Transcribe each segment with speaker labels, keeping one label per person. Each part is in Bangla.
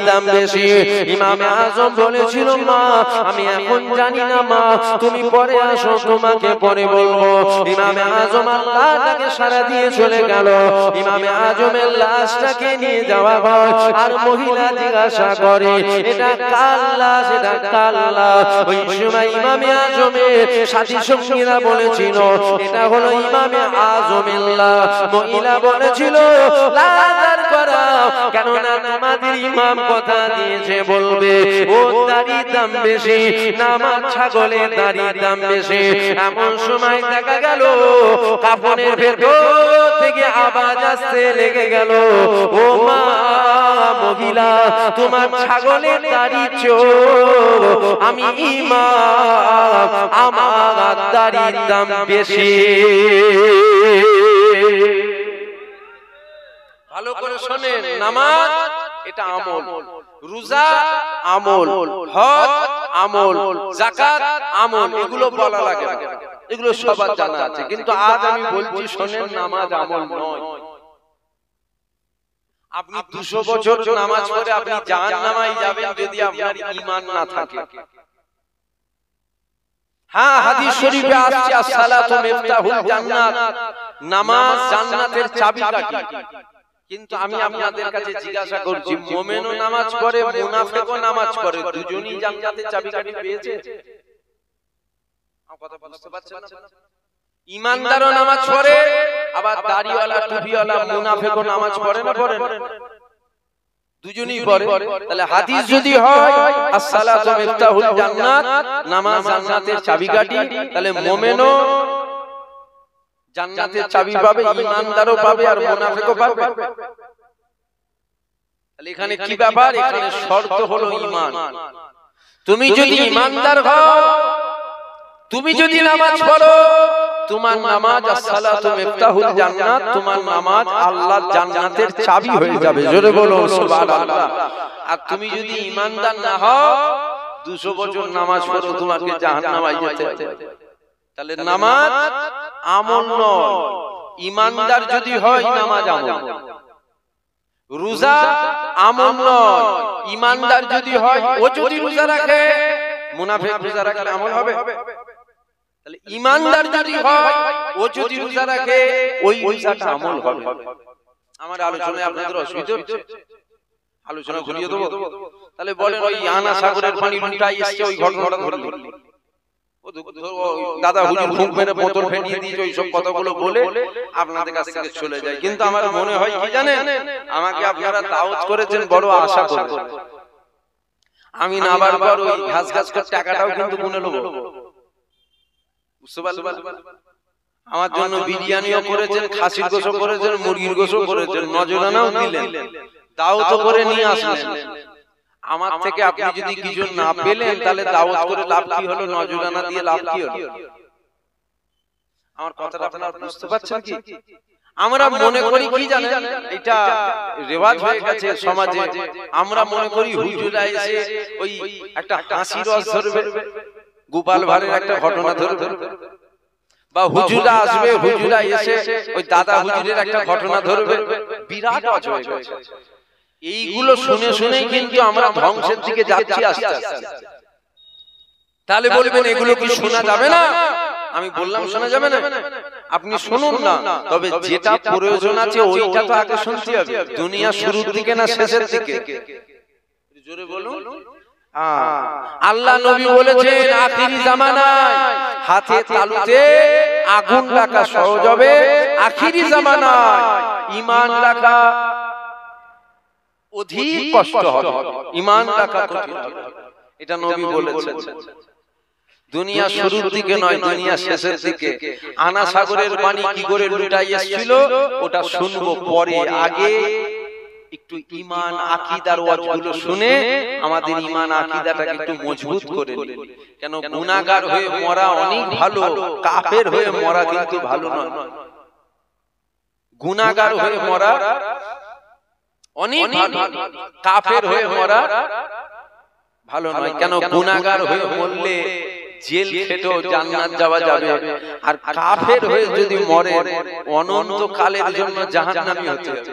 Speaker 1: দাম বেশি। ইমামে আজম বলেছিল, মা আমি এখন জানি না মা, তুমি পরে আসো, তোমাকে পরে বলবো। ইমামে আজম আল্লাহ তাকে সারা দিয়ে চলে গেল। ইমামে আজমের লাশটাকে নিয়ে যাওয়া হয়, আর মহিলা জিজ্ঞাসা করে এটা কার লাশ, এটা কার লাশ? ওই সময় ইমামে আজমের সাথী সঙ্গীরা বলেছিল এটা হলো ইমামে আজমের লাশ। মহিলা বলেছিল লাজার করাও, কেননা আমাদের ইমাম কথা দিয়েছে বলবে ও দাড়ির দাম বেশি, না আমার ছাগলের দাড়ির দাম বেশি। এমন সময় দেখা গেল কাফনের ভেতর থেকে আওয়াজ আসতে লেগে গেল, ও মা মহিলা তোমার ছাগলের দাড়ি চোর, আমি ইমাম আমার দাড়ির দাম বেশি। ভালো করে শোনেন, নামাজ এটা আমল, রোজা আমল, হজ আমল, যাকাত আমল, এগুলো বলা লাগে না, এগুলো সবার জানা আছে। কিন্তু আজ আমি বলছি শোনেন, নামাজ আমল নয়। আপনি 200 বছর নামাজ পড়ে আপনি জাহান্নামে যাবেন যদি আপনার ঈমান না থাকে। হ্যাঁ, হাদিস শরীফে আসছে as-সালাতু মিফতাহুল জান্নাত, নামাজ জান্নাতের চাবিকাঠি। কিন্তু আমি আপনাদের কাছে জিজ্ঞাসা করছি, মুমিনও নামাজ পড়ে, মুনাফিকও নামাজ পড়ে, দুজনেই জান্নাতের চাবিকাঠি পেয়েছে? কথা বুঝতে পারছেন না? ঈমানদারও নামাজ পড়ে, আবার দাড়িওয়ালা টুপিওয়ালা মুনাফিকও নামাজ পড়ে না পড়ে না? দুজনেই পড়ে। তাহলে হাদিস যদি হয় as-সালাতু মিফতাহুল জান্নাত, নামাজ জান্নাতের চাবিকাঠি, তাহলে মুমিনও জান্নাতের চাবি পাবে, ঈমানদারও পাবে, আর মুনাফিকও পাবে। তাহলে এখানে কি ব্যাপার? এখানে শর্ত হলো ঈমান। তুমি যদি ঈমানদার হও, তুমি যদি নামাজ পড়ো, তোমার নামাজ as-সালাতু মিফতাহুল জান্নাত, তোমার নামাজ আল্লাহর জান্নাতের চাবি হয়ে যাবে। জোরে বলো সুবহানাল্লাহ। আর তুমি যদি ঈমানদার না হও, 200 বছর নামাজ পড়ো, তোমাকে জাহান্নামে যেতে হবে। তাহলে নামাজ আমল নয়। ঈমানদার যদি হয় নামাজ আমল, রোজা আমল নয়। ঈমানদার যদি হয়, ও যদি রোজা রাখে, মুনাফিক রোজা রাখলে আমল হবে? তাহলে ঈমানদার যদি হয়, ও যদি রোজা রাখে, ওই রোজাটা আমল হবে। আমার আলোচনায় আপনাদের অসুবিধা হচ্ছে? আলোচনা ঘুরিয়ে দেবো? তাহলে বলেন ওই আনা সাগরের পানি লুটাই এসছে, ওই ঘটনাটা ধরলি দাদা হুজুর ফুঁক মেরে বোতল ফেটিয়ে দিয়েছে, ওই সব কথাগুলো বলে আপনাদের কাছ থেকে চলে যায়। কিন্তু আমার মনে হয় কি জানেন, আমাকে আপনারা দাওয়াত করেছেন বড় আশা করে, আমি না বারবার ওই ঘাস ঘাস করে টাকাটাও কিন্তু গুনে নেব। বুঝতে পারলেন? আমার জন্য বিরিয়ানিও করেছেন, খাসির গোশও করেছেন, মুরগির গোশও করেছেন, নজরানাও দিলেন, দাওয়াত করে নিয়ে আসলেন। আমার থেকে আপনি যদি কিছু না পেলেন, তাহলে দাওয়াত করে লাভ কি হলো, নজরানা দিয়ে লাভ কি হলো? আমার কথাটা আপনারা বুঝতে পারছেন কি? আমরা মনে করি কি জানেন, এটা রেওয়াজ হয়ে গেছে সমাজে, আমরা মনে করি হুজুরা এসে ওই একটা হাসির রস ধরবে, গোপাল ভাঁড়ের একটা ঘটনা ধরবে, বা হুজুরা আসবে, হুজুরা এসে ওই দাদা হুজুরের একটা ঘটনা ধরবে, বিরাট রস হয়ে গেছে। এইগুলো শুনে শুনেই কিন্তু আমরা ধ্বংসের দিকে যাচ্ছি আস্তে আস্তে। তাহলে বলবেন এগুলো কি শোনা যাবে না? আমি বললাম শোনা যাবে না, আপনি শুনুন না, তবে যেটা প্রয়োজন আছে ওইটা তো আগে শুনতে হবে। দুনিয়া শুরুর দিকে না শেষের দিকে? জোরে বলুন। আল্লাহ নবী বলেছেন আখিরি জামানায় হাতে তালুতে আগুন রাখা সহজ হবে, আখিরি জামানায় ঈমান রাখা অধিক কষ্ট হবে, ঈমান রাখা কঠিন হবে। এটা নবী বলেছেন। দুনিয়া শুরুর দিকে নয়, দুনিয়া শেষের দিকে। আনা সাগরের পানি কি করে লুটাই এসেছিল ওটা শুনবো পরে। আগে একটু ঈমান আকীদার ওয়াজগুলো শুনে আমাদের ঈমান আকীদাটাকে একটু মজবুত করে নিন। কেন গুনাহগার হয়ে মরা অনেক ভালো, কাফের হয়ে মরা কিন্তু ভালো নয়। গুনাহগার হয়ে মরা অনেক ভালো, কাফের হয়ে মরা ভালো নয়। কেন গুনাহগার হয়ে মরলে জেল খেটেও জান্নাত যাওয়া যাবে, আর কাফের হয়ে যদি মরে অনন্ত কালের জন্য জাহান্নামী হতে হবে।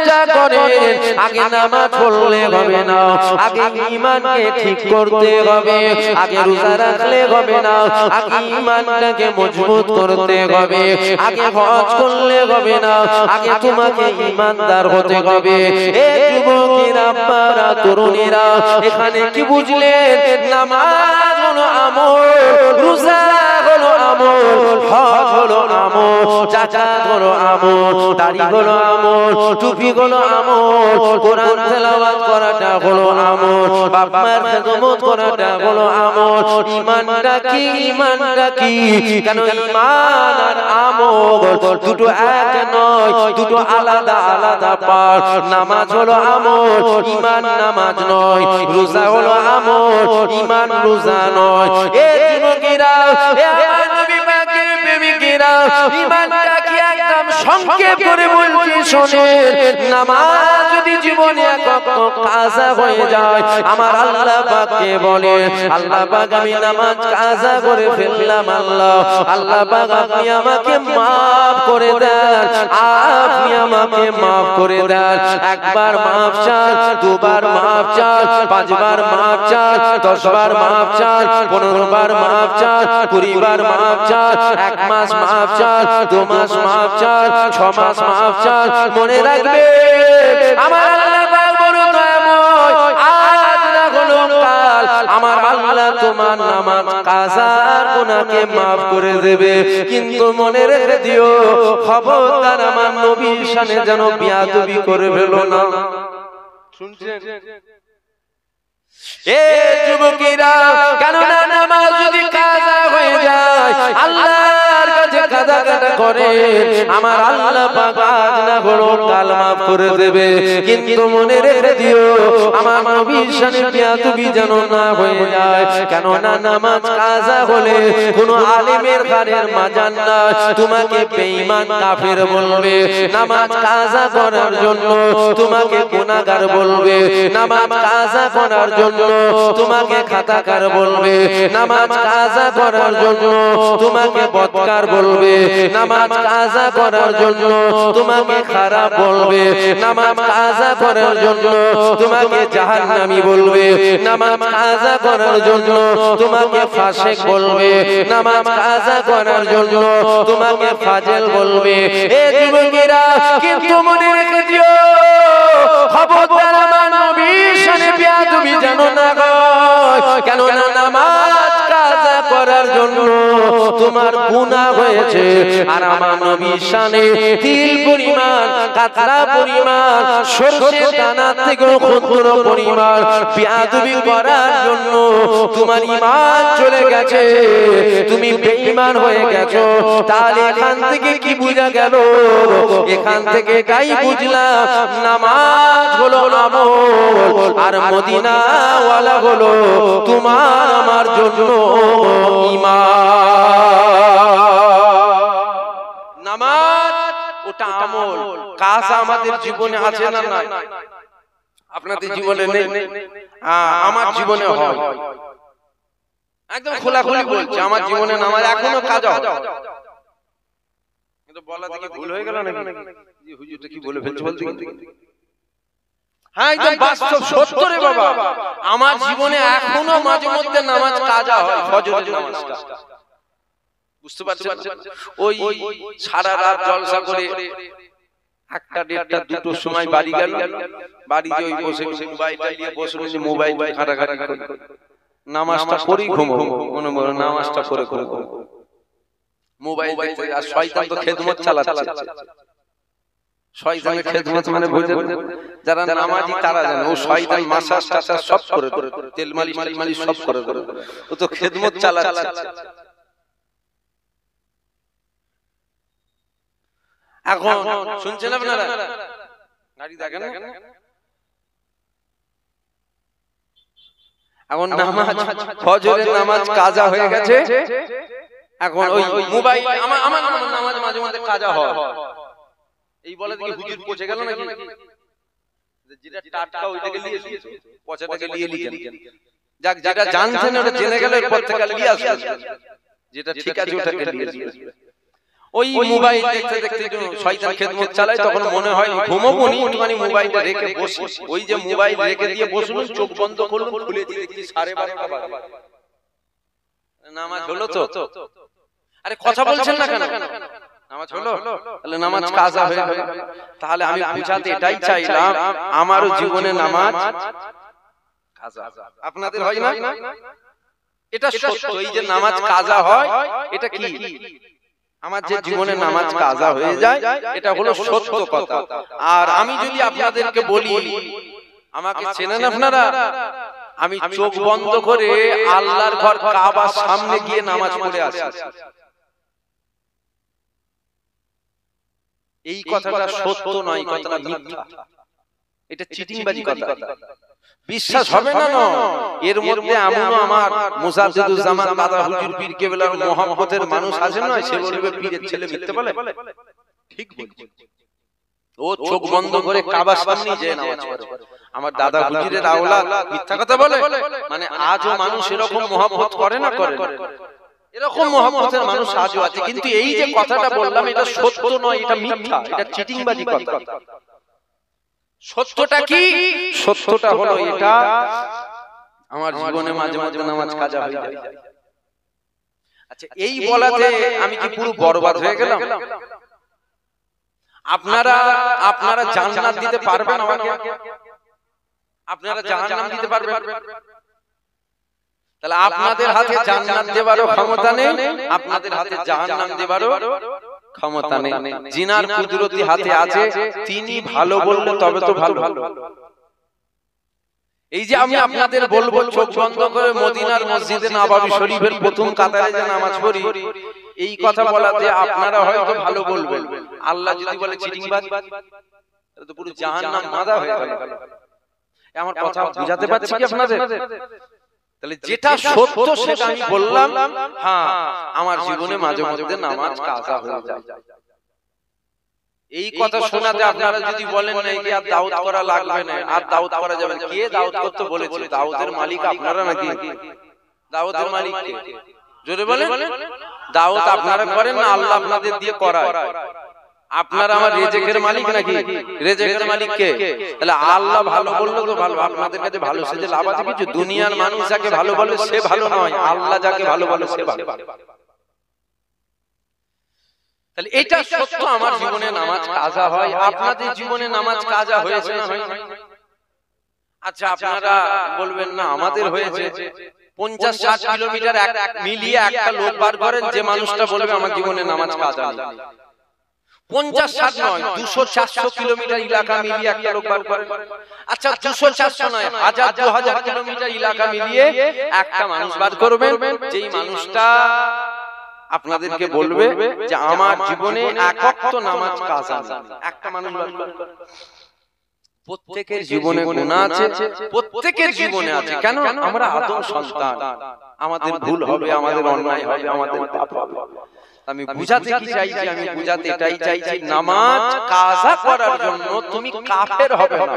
Speaker 1: চেষ্টা করেন আগে নামাজ পড়লে হবে না, আগে ঈমানকে ঠিক করতে হবে, আগে রোজা রাখলে হবে না, আগে ঈমানটাকে মজবুত করতে হবে, আগে হজ করলে হবে না, আগে তোমাকে ঈমানদার হতে হবে। এই যুবকেরা, আব্বারা, তরুণীরা, এখানে কি বুঝলেন? নামাজ হলো আমল, রোজা হলো আমল, হজ হলো আমল, যাকাত হলো আমল, দাড়ি হলো আমল, টুপি হলো আমল, কোরআন তেলাওয়াত করাটা হলো আমল, বাপ মায়ের খেদমত করাটা হলো আমল। ঈমানটা কি? ঈমানটা কি? কেন ঈমান আর আমল দুটো এক নয়, দুটো আলাদা আলাদা পার্ট। নামাজ হলো আমল, ঈমান নামাজ নয়, রোজা হলো আমল, ঈমান রোজা নয়। এই যুবকেরা, এই নবী পাকের প্রেমিকেরা, ঈমানটা কি একদম সংক্ষেপ করে বলছি শোনেন। নামাজ যদি জীবনে কাজা হয়ে যায়, আমার আল্লাহ পাককে বলে, আল্লাহ পাক আমি নামাজ কাজা করে ফেললাম, আল্লাহ পাক আপনি আমাকে মাফ করে দেন, আপনি আমাকে মাফ করে দেন। একবার মাফ চান, দুবার মাফ চান, পাঁচবার মাফ চান, 10 বার মাফ চান, 15 বার মাফ চান, 20 বার মাফ চান, 1 মাস মাফ চান, 2 মাস মাফ চান, 6 মাস মাফ চান। মনে রাখবে আমার আল্লাহ পাক বড় দয়াময়, আজ না হলো কাল আমার আল্লাহ তোমার নামাজ কাজার গুনাহকে মাফ করে দেবে। কিন্তু মনে রেখে দিও, খবরদার আমার নবীর শানে যেন বিয়াদবি করে ফেলো না। শুনছেন? এই যুবকেরা, কেননা নামাজ যদি কাজা হয়ে যায়, আল্লাহর কাছে কাজা কাটা করে, আমার আল্লাহ পাক আজ না হলো কাল মাফ করে দেবে। কিন্তু মনে রেখে দিও, আমার নবীর শানে বিয়াদবি যেন না হয়ে যায়। কেননা নামাজ কাজা হলে কোনো আলেমের ঘরের মাজান না তোমাকে বেঈমান কাফের বলবে, নামাজ কাজা করার জন্য তোমাকে গুনাহগার বলবে, নামাজ কাজা করার জন্য তোমাকে খাতাকার বলবে, নামাজ কাজা করার জন্য তোমাকে বদকার বলবে, নামাজ কাজা করার জন্য তোমাকে খারাপ বলবে, নামাজ কাজা করার জন্য তোমাকে জাহান্নামী বলবে, নামাজ কাজা করার জন্য তোমাকে ফাসিক বলবে, নামাজ কাজা করার জন্য তোমাকে ফাজেল বলবে। এই যুবকেরা, কিন্তু মনে রেখে দিও, খবরদার আমার নবীর শানে বিয়াদবি যেন না হয়। কেননা নামাজ কাজা করার জন্য তোমার গুনাহ হয়েছে, আর আমার নবীর শানে তিল পরিমাণ, কাতরা পরিমাণ, সরষে দানা থেকে ক্ষুদ্র পরিমাণ বিয়াদবি করার জন্য তোমার ঈমান চলে গেছে, তুমি বেঈমান হয়ে গেছো। তাহলে এখান থেকে কি বোঝা গেল? এখান থেকে এটাই বুঝলাম, নামাজ হলো আমল, আর মদিনা ওয়ালা হলো তোমার আমার জন্য ঈমান। নামাজ ওটা আমল, কাজ আমাদের জীবনে আছে না নাই? আপনাদের জীবনে নেই, আমার জীবনে হয়। একদম খোলাখুলি বলছি, আমার জীবনে নামাজ এখনো কাজ হয়। কিন্তু বলা থেকে ভুল হয়ে গেল নাকি? জি হুজুরটা কি বলে ফেলছে বলতে কি? হ্যাঁ, একদম বাস্তব সত্য রে বাবা। আমার জীবনে এখনো মাঝে মধ্যে নামাজ কাজা হয়, ফজরের নামাজটা। বুঝতে পারছেন? ওই সারা রাত জলসা করে 1টা, 1:30, 2টোর সময় বাড়ি গেল, বাড়ি যে ওই বসে মোবাইলটা নিয়ে বসে রয়েছে, মোবাইল ঘাটাঘাটি করে নামাজটা করেই ঘুমাবো, মনে মনে নামাজটা করে মোবাইল দেখতে। আর শয়তান তো খেদমত চালাচ্ছে। শয়তানের খেদমত মানে বুঝে, যারা নামাজি তারা জানে, ও শয়তান মাসাজ টাসাজ সব করে, তেল মালিশ সব করে, ও তো খেদমত চালাচ্ছে। এখন শুনছেন আপনারা? গাড়ি দেখেন না? এখন নামাজ, ফজরের নামাজ কাজা হয়ে গেছে। এখন ওই মোবাইল, আমার নামাজ মাঝে মাঝে কাজা হয়, এই বলে দেখি হুজুর পচে গেল নাকি? যেটা টাটকা ওইটাকে নিয়ে এসেছে, পচাটাকে নিয়ে লিখেন। যাক, যেটা জানছেন ওটা জেনে গেল, এরপর থেকে নিয়ে আসবেন, যেটা ঠিক আছে ওটাকে নিয়ে আসবেন। ওই মোবাইল দেখতে দেখতে শয়তান খেদমত চালায়, তখন মনে হয় ঘুমোবো নি, একটুখানি মোবাইলটা রেখে বসি। ওই যে মোবাইল রেখে দিয়ে বসলুন, চোখ বন্ধ করলুন, খুলে দিয়ে দেখি 12:30 বাজে। নামাজ হলো তো? আরে কথা বলছেন না কেন? নামাজ হলো? তাহলে নামাজ কাজা হয়ে গেল। তাহলে আমি বুঝাতে এটাই চাইলাম, আমারও জীবনে নামাজ কাজা। আপনাদের হয় না? এটা সত্য। এই যে নামাজ কাজা হয়, এটা কি? আমার যে জীবনে নামাজ কাজা হয়ে যায়, এটা হলো সত্য কথা। আর আমি যদি আপনাদেরকে বলি, আমাকে চেনেন আপনারা? আমি চোখ বন্ধ করে আল্লাহর ঘর কাবার সামনে গিয়ে নামাজ পড়ে আসি। এই কথাটা সত্য নয়, কথাটা মিথ্যা, এটা চিটিংবাজি কথা। বিশ্বাস হবে না? এর মধ্যে এমনও আমার মুজাদ্দিদুজ্জামান দাদা হুজুর পীর কেবলার মোহাম্মতের মানুষ আছে না, সে বলবে পীরের ছেলে মিথ্যে বলে। ঠিক বলছে। ও চোখ বন্ধ করে কাবার সামনে গিয়ে নামাজ পড়ে। আমার দাদা হুজুরের আওলাদ মিথ্যা কথা বলে? মানে আজও মানুষ এরকম মোহাম্মত করে না? করে। এরকম মোহাম্মতের মানুষ আজও আছে। কিন্তু এই যে কথাটা বললাম, এটা সত্য নয়, এটা মিথ্যা, এটা চিটিংবাজি কথা। সত্যটা কি? সত্যটা হলো এটা, আমার জীবনে মাঝে মাঝে নামাজ কাজা হয়ে যায়। আচ্ছা, এই বলাতে আমি কি পুরো বরবাদ হয়ে গেলাম? আপনারা জান্নাত দিতে পারবেন আমাকে? আপনারা জাহান্নাম দিতে পারবেন? তাহলে আপনাদের হাতে জান্নাত দেবারও ক্ষমতা নেই, আপনাদের হাতে জাহান্নাম দেবারও ক্ষমতা নেই। জিনার কুদরতি হাতে আছে, তিনি ভালো বললে তবে তো ভালো। এই যে আমি আপনাদের বলবো চোখ বন্ধ করে মদিনার মসজিদে নববী শরীফের প্রথম কাতারে যে নামাজ পড়ি, এই কথা বলাতে আপনারা হয়তো ভালো বলবেন। আল্লাহ যদি বলে চিটিংবাজ, তাহলে তো পুরো জাহান্নাম মাদা হয়ে গেল। আমার কথা বুঝাতে পারছি কি আপনাদের? তাহলে যেটা সত্য সেটা আমি বললাম। হ্যাঁ, আমার জীবনে মাঝে মাঝে নামাজ কাজা হয়ে যায়। এই কথা শোনাতে আপনারা যদি বলেন না কি আর দাওয়াত করা লাগবে না, আর দাওয়াত করা যাবে না, কে দাওয়াত করতে বলেছে? দাওয়াতের মালিক আপনারা নাকি? দাওয়াতের মালিক কে? জোরে বলেন। দাওয়াত আপনারা করেন না, আল্লাহ আপনাদের দিয়ে করায়। আপনারা আমার রিজিকের মালিক নাকি? রিজিকের মালিক কে? তাহলে আল্লাহ ভালো বললো তো ভালো, আপনাদের কাছে ভালো সেজে লাভ আছে কিছু? দুনিয়ার মানুষ যাকে ভালো বলে সে ভালো নয়, আল্লাহ যাকে ভালো বলে সে ভালো। তাহলে এটা সত্য, আমার জীবনে নামাজ কাজা হয়। আপনাদের জীবনে নামাজ কাজা হয়েছে না হয়নি? আচ্ছা, আপনারা বলবেন না আমাদের হয়েছে। 50-60 কিলোমিটার মিলিয়ে একটা লোক বার করেন, যে মানুষটা বলবে আমার জীবনে নামাজ কাজা নেই। 50-60 নয়, 200-400 কিলোমিটার এলাকা মিলিয়ে একটা লোক বার করেন। আচ্ছা, 200-400 নয়, 1000-2000 কিলোমিটার এলাকা মিলিয়ে একটা মানুষ বার করবেন, যেই মানুষটা আপনাদেরকে বলবে যে আমার জীবনে এক ওয়াক্ত নামাজ কাজা নেই। একটা মানুষ বার করবেন। প্রত্যেকের জীবনে গুনাহ আছে, প্রত্যেকের জীবনে আছে। কেন? আমরা আদম সন্তান, আমাদের ভুল হবে, আমাদের অন্যায় হবে, আমাদের পাপ হবে। আমি বুঝাতে কি চাইছি? আমি বুঝাতে এটাই চাইছি, নামাজ কাজা করার জন্য তুমি কাফের হবে না।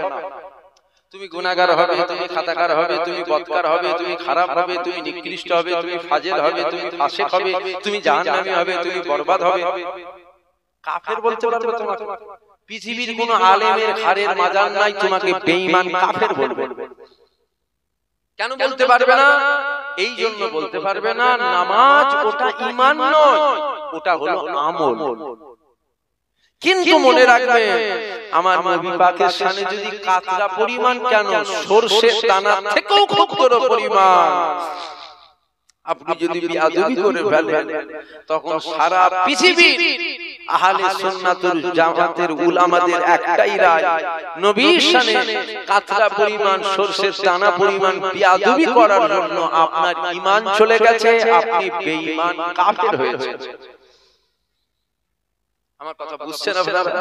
Speaker 1: তুমি গুনাহগার হবে, তুমি খাতাকার হবে, তুমি বদকার হবে, তুমি খারাপ হবে, তুমি নিকৃষ্ট হবে, তুমি ফাজিল হবে, তুমি ফাসিক হবে, তুমি জাহান্নামী হবে, তুমি বরবাদ হবে। কাফের বলতে পারবে তোমাকে? পৃথিবীর কোন আলেমের ঘাড়ের মাজার নাই তোমাকে বেঈমান কাফের বলবে। কেন বলতে পারবে না? এই জন্য বলতে পারবে না, নামাজ ওটা ঈমান নয়, ওটা হলো আমল। কিন্তু মনে রাখবে, আমার নবী পাকের শানে যদি কাতরা পরিমাণ কেন, সরষের দানা থেকেও ক্ষুদ্র পরিমাণ আপনি যদি বিআদবি করে ফেলেন, তখন সারা পৃথিবীর আহলে সুন্নাতুল জামাতের উলামাদের একটাই রায়, নবীর শানে কাতরা পরিমাণ, সরষের দানা পরিমাণ বিআদবি করার জন্য আপনার ঈমান চলে গেছে, আপনি বেঈমান কাফের হয়েছেন। আমার কথা বুঝছেন আপনারা?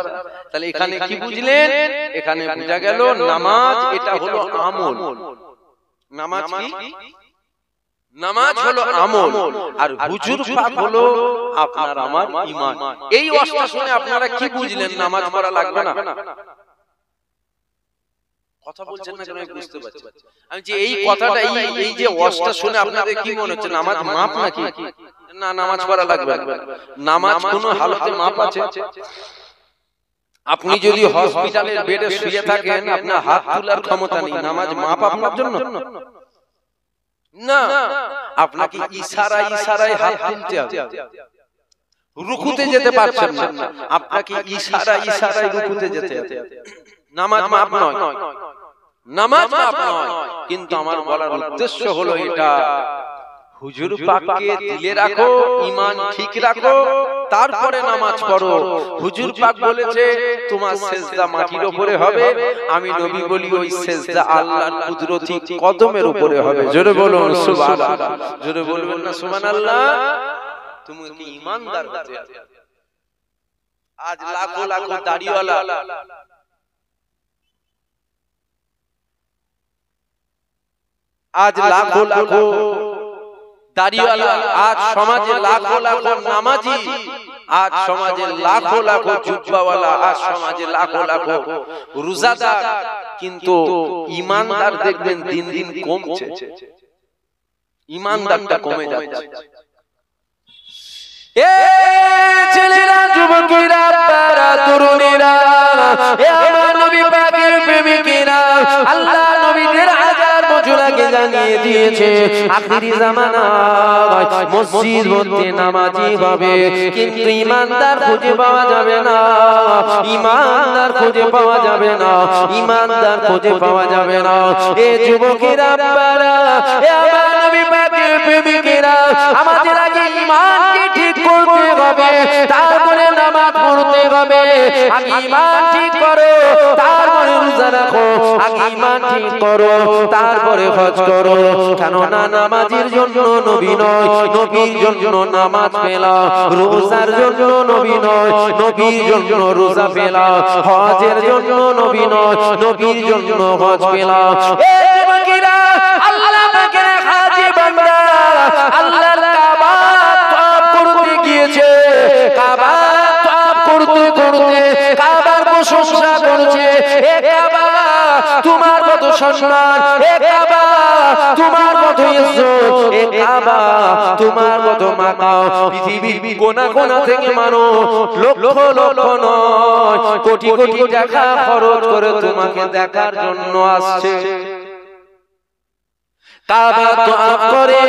Speaker 1: তাহলে এখানে কি বুঝলেন? এখানে বোঝা গেল নামাজ এটা হলো আমল। নামাজ কি? নামাজ হলো আমল, আর হুজুর পাক হলো আপনার আমার ঈমান। এই ওয়াজটা শুনে আপনারা কি বুঝলেন? নামাজ পড়া লাগবে না। কথা বলছেন না কেন? আমি বুঝতে পারছি। আমি যে এই কথাটা, এই যে ওয়াজটা শুনে আপনাদের কি মনে হচ্ছে? নামাজ মাপ নাকি? না নামাজ পড়া লাগবে না। নামাজ কোনো হালতে মাপ আছে? আপনি যদি হসপিটালের বেডে শুয়ে থাকেন, আপনার হাত তোলার ক্ষমতা নেই, নামাজ মাপ আপনার জন্য না। আপনাকে ইশারায় ইশারায় হাত তুলতে হবে। রুকুতে যেতে পারছেন না, আপনাকে ইশারায় ইশারায় রুকুতে যেতে হবে। নামাজ মাপ নয়, নামাজ মাপ নয়। কিন্তু আমার বলার উদ্দেশ্য হলো এটা, হুজুর পাককে দিলে রাখো, ঈমান ঠিক রাখো, তারপরে নামাজ পড়ো। হুজুর পাক বলেছে তোমার সিজদা মাটির উপরে হবে, আমি নবী বলি ওই সিজদা আল্লাহর কুদরতি কদমের উপরে হবে। জোরে বলুন সুবহানাল্লাহ। জোরে বলবেন না সুবহানাল্লাহ? তুমি কি ঈমানদার হতে হবে। আজ লাখো লাখো দাড়িওয়ালা, আজ লাখো লাখো দাড়িওয়ালা, আজ সমাজে লাখো লাখো নামাজি, আজ সমাজে লাখো লাখো জুব্বাওয়ালা, আজ সমাজে লাখো লাখো রোজাদার, কিন্তু ঈমানদার দেখবেন দিন দিন কমছে, ঈমানদারটা কমে যাচ্ছে। এ ছেলেরা, যুবকেরা, বাচ্চারা, তরুণীরা, এ আমার নবী পাকের প্রেমিকেরা, আল্লাহ নবীদের হাজার বছর আগে জানিয়ে দিয়েছে আখিরি জামানায় মসজিদ ভর্তি নামাজি হবে, কিন্তু ঈমানদার খুঁজে পাওয়া যাবে না, ঈমানদার খুঁজে পাওয়া যাবে না, ঈমানদার খুঁজে পাওয়া যাবে না। এ যুবকেরা, বাচ্চারা, এ আমার নবী পাকের প্রেমিকেরা, আমাদের আগে ঈমানকে ঠিক করতে হবে, তারপরে নামাজ পড়তে হবে। আগে ঈমান ঠিক করো, তারপরে রোজা রাখো। আগে ঈমান ঠিক করো, তারপরে হজ করো। কেননা নামাজের জন্য নবী নয়, নবীর জন্য নামাজ পেলা। রোজার জন্য নবী নয়, নবীর জন্য রোজা পেলা। হজের জন্য নবী নয়, নবীর জন্য হজ পেলা। এ যুবকেরা, আল্লাহ পাকের হাজী বান্দা, আল্লাহর কাবা তওয়াফ করতে গিয়েছে, কাবা তওয়াফ করতে করতে কাবার প্রশংসা করছে। এ কাবা তোমার কত সম্মান, এ কাবা তোমার কত ইজ্জত, এ কাবা তোমার কত মাকাম। পৃথিবীর কোনা কোনা থেকে মানুষ লক্ষ লক্ষ নয়, কোটি কোটি টাকা খরচ করে তোমাকে দেখার জন্য আসছে। কাবা তওয়াফ করে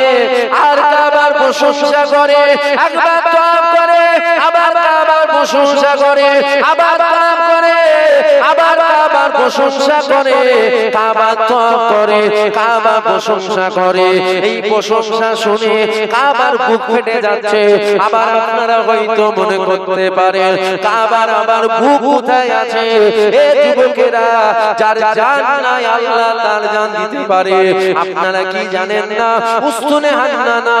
Speaker 1: আর কাবার প্রশংসা করে, একবার তওয়াফ করে আবার কাবার প্রশংসা করে, আবার তওয়াফ করে আবার কাবার প্রশংসা করে, কাবা তওয়াফ করে কাবা প্রশংসা করে। এই প্রশংসা শুনে কাবার বুক ফেটে যাচ্ছে। আবার আপনারা হয়তো মনে করতে পারেন কাবার আবার বুক কোথায় আছে? এ যুবকেরা, যার জান নাই আল্লাহ তার জান দিতে পারে। আপনারা কি জানেন না? উস্তুনে হান্নানা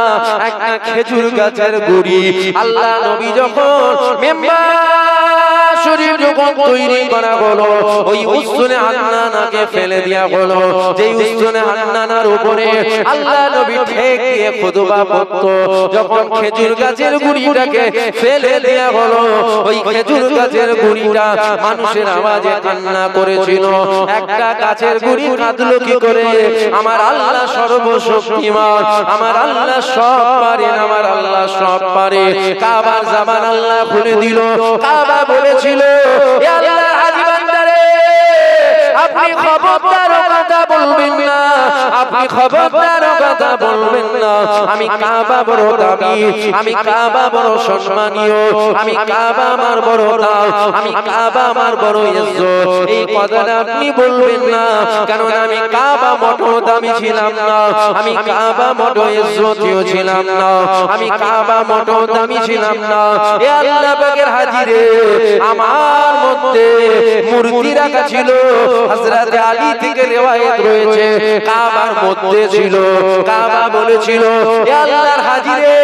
Speaker 1: একটা খেজুর গাছের গুড়ি, আল্লাহ নবী যখন মেম্বার শরীফ যখন তৈরি করা হলো, ওই উস্তুনে হান্নানাকে ফেলে দেয়া হলো। যেই উস্তুনে হান্নানার উপরে আল্লাহ নবী ঠেকিয়ে খুতবা পড়তো, যখন খেজুর গাছের গুড়িটাকে ফেলে দেয়া হলো, ওই খেজুর গাছের গুড়িটা মানুষের আওয়াজে কান্না করেছিল। একটা গাছের গুড়ি কাঁদলো কি করে? আমার আল্লাহ সর্বশক্তিমান, আমার আল্লাহ সব পারেন, আমার আল্লাহ সব পারে। কাবার জামান আল্লাহ খুলে দিল। কাবা বলেছিল, এ আল্লাহর হাজী বান্দারে, আপনি খবরদার কথা বলবেন না, আপনি খবরদার কথা বলবেন না। আমি কাবা বড় দামি, আমি কাবা বড় সম্মানীয়, আমি কাবা আমার বড় দাম, আমি কাবা আমার বড় ইজ্জত। এই কথাটা আপনি বলবেন না, কারণ আমি কাবা মোটো দামি ছিলাম না, আমি কাবা মোটো ইজ্জতীয় ছিলাম না, আমি কাবা মোটো দামি ছিলাম না। এ আল্লাহ পাকের হাজী রে, আমার মধ্যে মূর্তি রাখা ছিল। হযরত আলী থেকে রিওয়ায়াত রয়েছে, কাবার মধ্যে ছিল। কাবা বলেছিল, এ আল্লাহর হাজী রে,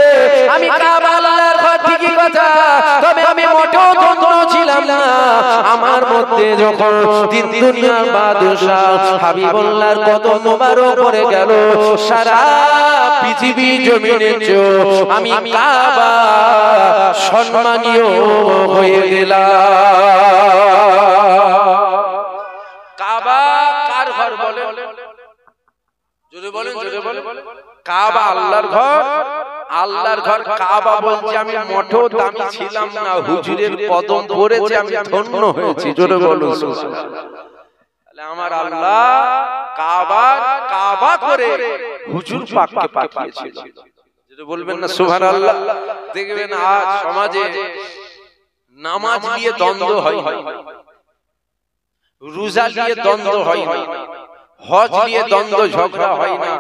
Speaker 1: আমি কাবা আল্লাহর ঘর ঠিকই কথা, তবে আমি মোটেও ধন্য ছিলাম না। আমার মধ্যে যখন তিন দুনিয়ার বাদশা হাবিবুল্লাহর কদম মোবারক পড়ে গেল, সারা পৃথিবী জমিনে আমি কাবা সম্মানীয় হয়ে গেলাম। কাবা কার ঘর বলে? যদি বলেন, যদি বলেন, কাবা আল্লাহর ঘর, আল্লাহর ঘর কাবা বলছে আমি মোটেও দামি ছিলাম না, হুজুরের কদম পড়েছে আমি ধন্য হয়েছি। জোরে বলুন সুবহানাল্লাহ। তাহলে আমার আল্লাহ কাবা করে হুজুর পাককে পাঠিয়েছিল। যেটা বলবেন না সুবহানাল্লাহ। দেখবেন আজ সমাজে নামাজ নিয়ে দ্বন্দ্ব হয় না, রোজা নিয়ে দ্বন্দ্ব হয় না, হজ নিয়ে দ্বন্দ্ব ঝগড়া হয় না,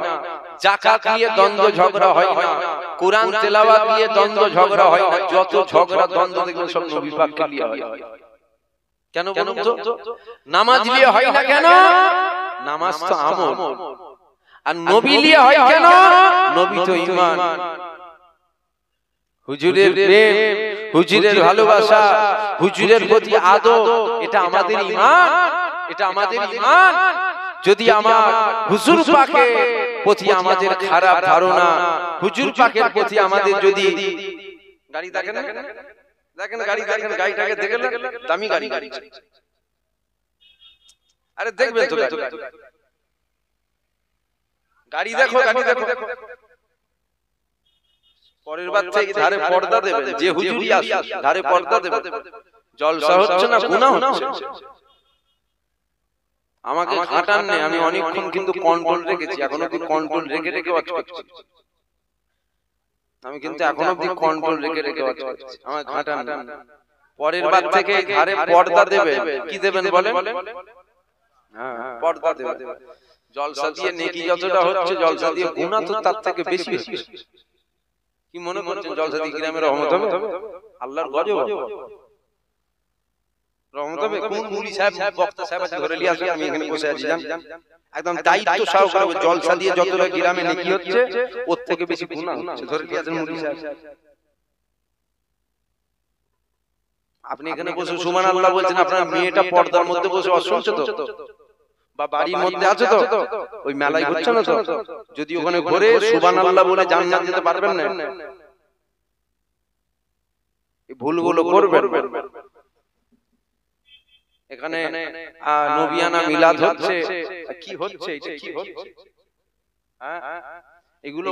Speaker 1: যাকাত নিয়ে দ্বন্দ্ব ঝগড়া হয় না, কোরআন তেলাওয়াত নিয়ে দ্বন্দ্ব ঝগড়া হয় না। যত ঝগড়া দ্বন্দ্ব দেখবেন সব নবী পাককে নিয়ে হয়। কেন বলুন তো? নামাজ নিয়ে হয় না কেন? নামাজ তো আমল। আর নবী নিয়ে হয় কেন? নবী তো ঈমান। হুজুরের প্রেম, হুজুরের ভালোবাসা, হুজুরের প্রতি আদব, এটা আমাদের ঈমান, এটা আমাদের ঈমান। যদি আমার হুজুর পাকের প্রতি আমাদের খারাপ ধারণা, হুজুর পাকের প্রতি আমাদের যদি গাড়ি দেখেন দেখেন গাড়ি দেখেন, গাড়িটাকে দেখেন দামি গাড়ি, আরে দেখবেন তো গাড়ি দেখো, গাড়ি দেখো, পরের বার থেকে ধারে পর্দা দেবেন, যে হুজুরই আসুক ধারে পর্দা দেবেন। জলসা হচ্ছে না, গুনাহ হচ্ছে। আমাকে ঘাটান নেই, আমি অনেকক্ষণ কিন্তু কন্ট্রোল রেখেছি, এখনো কি কন্ট্রোল রেখে রেখে ওয়াজ করছি। আমি কিন্তু এখনো অবধি কন্ট্রোল রেখে রেখে ওয়াজ করছি, আমার ঘাটান নেই। পরের বার থেকে ধারে পর্দা দেবেন। কি দেবেন বলেন? হ্যাঁ, পর্দা দেবেন। জলসা দিয়ে নেকি যতটা হচ্ছে, জলসা দিয়ে গুনাহ তো তার থেকে বেশি হচ্ছে। কি মনে করছেন জলসা দিয়ে গ্রামের রহমত হবে? আল্লাহর গজব রহমত হবে? কোন মুলি সাহেব বক্তা সাহেব আছে ধরে নিয়ে আসেন, আমি এখানে বসে আছি জান, একদম দায়িত্ব সহকারে জলসা দিয়ে যতটা গ্রামে নেকি হচ্ছে ওর থেকে বেশি গুনাহ হচ্ছে, ধরে নিয়ে আসেন মুলি সাহেব। আপনি এখানে বসে সুবহানাল্লাহ বলছেন, আপনার মেয়েটা পর্দার মধ্যে বসে শুনছে তো, বা বাড়ির মধ্যে আছে তো, ওই মেলায় হচ্ছে না তো, যদি ওখানে ঘুরে সুবহানাল্লাহ বলে জান্নাত যেতে পারবেন না। এই ভুলগুলো করবেন। এখানে নবিয়ানা মিলাদ হচ্ছে, কি হচ্ছে, এটা কি হচ্ছে? হ্যাঁ, এগুলো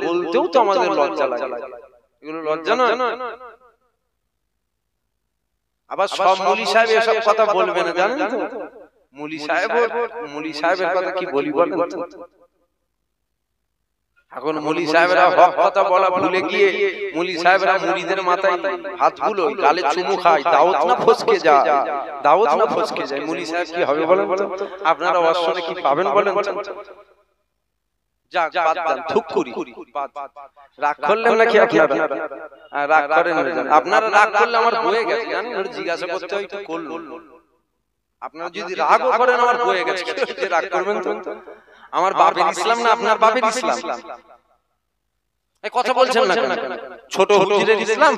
Speaker 1: বলতেও তো আমাদের লজ্জা লাগে। এগুলো লজ্জা নয়? আবার সব মুলি সাহেব এসব কথা বলবে না, জানেন তো? মুলি সাহেবের কথা কি বলি বলেন তো? এখন মুলি সাহেবরা হক কথা বলা ভুলে গিয়ে মুলি সাহেবরা মুরিদের মাথায় হাত বুলো, গালে চুমু খায়, দাওয়াত না ফসকে যায়, দাওয়াত না ফসকে যায়। মুলি সাহেব কি হবে বলেন তো? আপনারা অবশ্যই কি পাবেন বলেন তো? যাক বাদ দেন, থুক করি, রাগ করলেন নাকি আপনারা? রাগ করেন না, আপনারা রাগ করলে আমার বয়ে গেছে, জানেন, জিজ্ঞাসা করতে হয় তো করলো। আপনারা যদি রাগও করেন আমার বয়ে গেছে, রাগ করবেন তো? আমার বাপের ইসলাম না আপনার বাপের ইসলাম? এই কথা বলছেন না কেন? ছোট হুজুরের ইসলাম?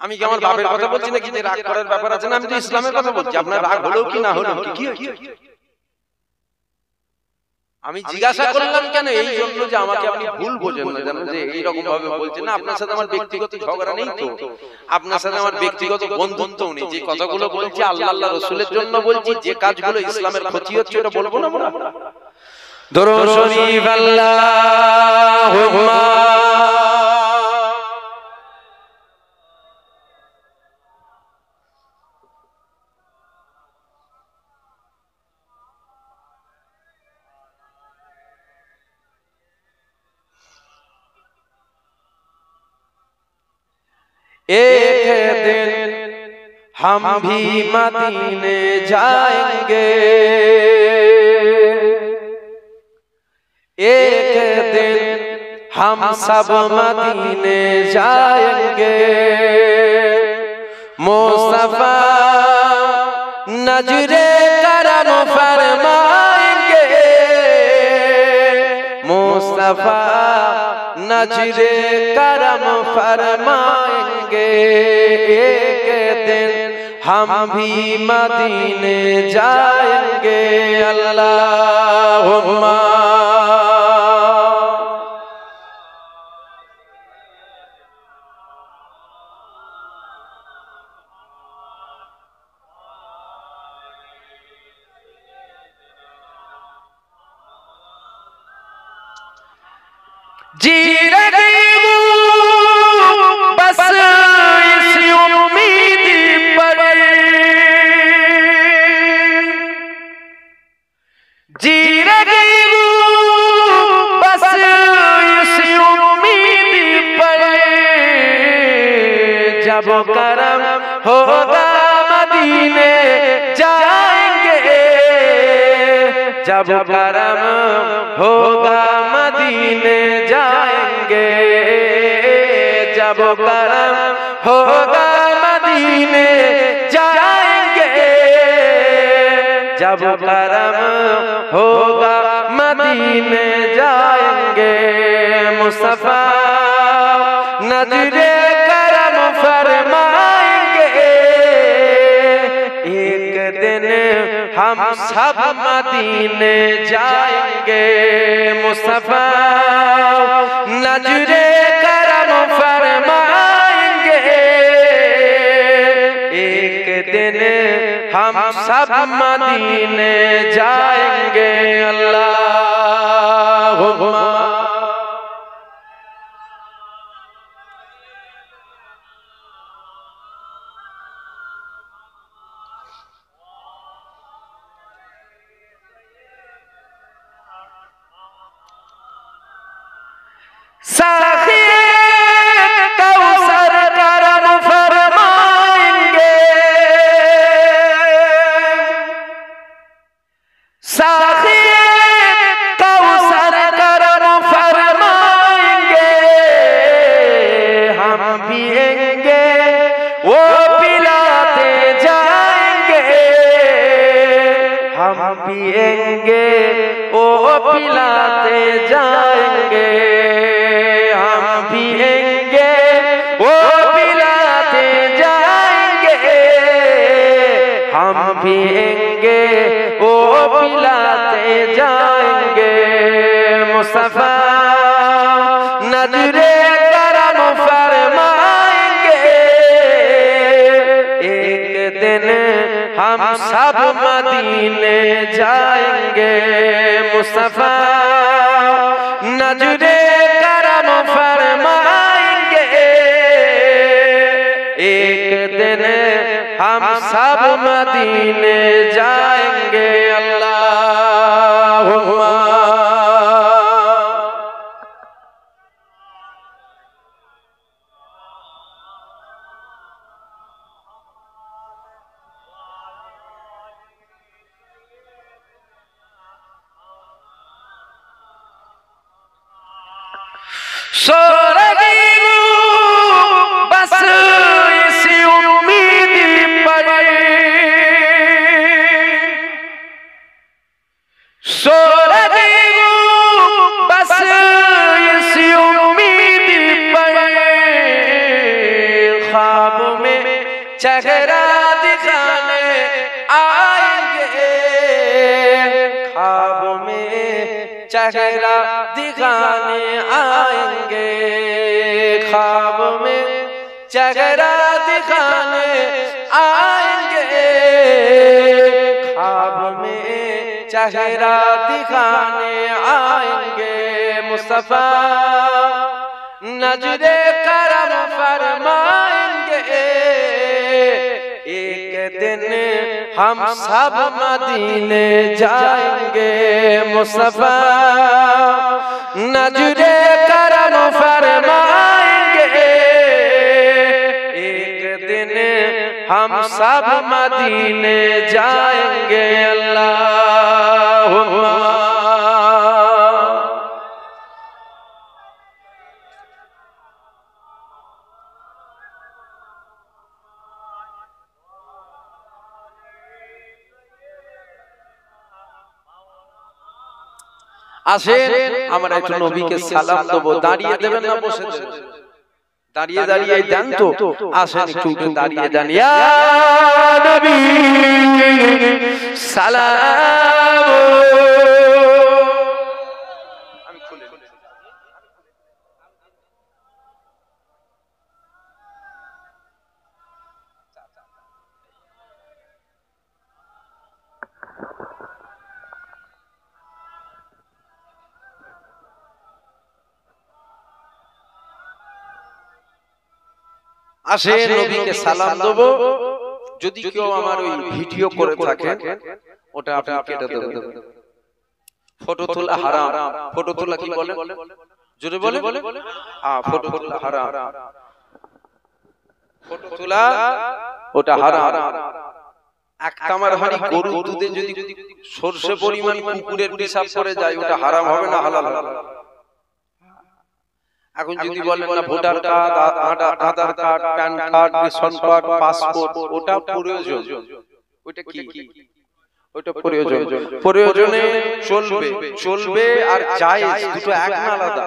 Speaker 1: আমি কি আমার বাপের কথা বলছি নাকি যে রাগ করার ব্যাপার আছে না? আমি তো ইসলামের কথা বলছি। আপনার রাগ হলো কি না হলো কি? আমি জিজ্ঞাসা করলাম কেন? এই জন্য যে আমাকে আপনি ভুল বোঝেন না, জানেন যে এই রকম ভাবে বলছেন না। আপনার সাথে আমার ব্যক্তিগত ঝগড়া নেই তো, আপনার সাথে আমার ব্যক্তিগত বন্ধুত্বও নেই। যে কথাগুলো বলছি আল্লাহ রাসূলের জন্য বলছি, যে কাজগুলো ইসলামের ক্ষতি হচ্ছে ওটা বলবো না আমরা। দরুদ শরীফ আল্লাহুম্মা एक दिन हम भी मदीने जाएंगे, एक दिन हम सब मदीने जाएंगे, मुस्तफा नजरे करम फरमाएंगे, मुस्तफा नजरे करम फरमाएंगे, एक दिन हम भी मदीने जाएंगे। अल्लाहुम्मा जी रही हूँ बस इसी उम्मीद पर, जी रही हूँ बस इसी उम्मीद पर, जब करम होगा मदीने जाएंगे, जब करम होगा मदीने जाएंगे, जब करम होगा मदीने जाएंगे, जब करम होगा मदीने जाएंगे। मुस्तफा नजरे करम फरमाएंगे, एक दिन हम सब मदीने जाएंगे। मुस्तफा नजरे करम फरमाएंगे, एक दिन हम सब मदीने जाएंगे। अल्लाहुम्मा साखिए कौसर करम फरमाएंगे, साखिए कौसर करम फरमाएंगे, हम पिएंगे वो पिलाते जाएंगे, हम पिएंगे वो पिलाते जाएंगे, हम पिएंगे वो पिलाते जाएंगे, हम पिएंगे वो पिलाते जाएंगे। मुस्तफा नजरे करम फरमाएंगे, एक दिन हम सब मदीने जाएंगे। मुस्तफा नजरे करम फरमाएंगे, एक दिन हम सब मदीने जाएंगे। अल्लाहुम्मा सो रही हूँ बस इसी उम्मीद पर, सो रही हूँ बस इसी उम्मीद पर, ख्वाब में चेहरा दिखाने आएंगे, ख्वाब में चेहरा दिखाने आएंगे, ख्वाब में चेहरा दिखाने आएंगे, ख्वाब में चेहरा दिखाने आएंगे। मुस्तफा नजरे करम फरमाएंगे, एक दिन हम सब मदीने जाएंगे। मुस्तफा नजरे करम फरमाएंगे, एक दिन हम सब मदीने जाएंगे। अल्लाहुम्मा আসেন আমরা একটু নবীকে সালাম দেব। দাঁড়িয়ে দেবেন না বসে দেবেন? দাঁড়িয়ে দাঁড়িয়ে দেন তো। আসেন একটু দাঁড়িয়ে দেন। ইয়া নবী সালাম। আমি খুলে আসে নবীকে সালাম দেব, যদি কেউ আমার ওই ভিডিও করে থাকে ওটা আপনি কেটে দেবেন। ফটো তোলা হারাম। ফটো তোলা কি বলে জোরে বলে? হ্যাঁ, ফটো তোলা হারাম। ফটো তোলা ওটা হারাম। এক কামার হাড়ি গরুর দুধে যদি সরষে পরিমাণ কুকুরের পেশাব করে যায়, ওটা হারাম হবে না হালাল হবে? এখন যদি বলেন না voter card, Aadhaar card, PAN card, ration card, passport, ওটা প্রয়োজন। ওটা কি? ওটা প্রয়োজন। প্রয়োজনে চলবে, চলবে আর জায়েজ দুটো এক না আলাদা?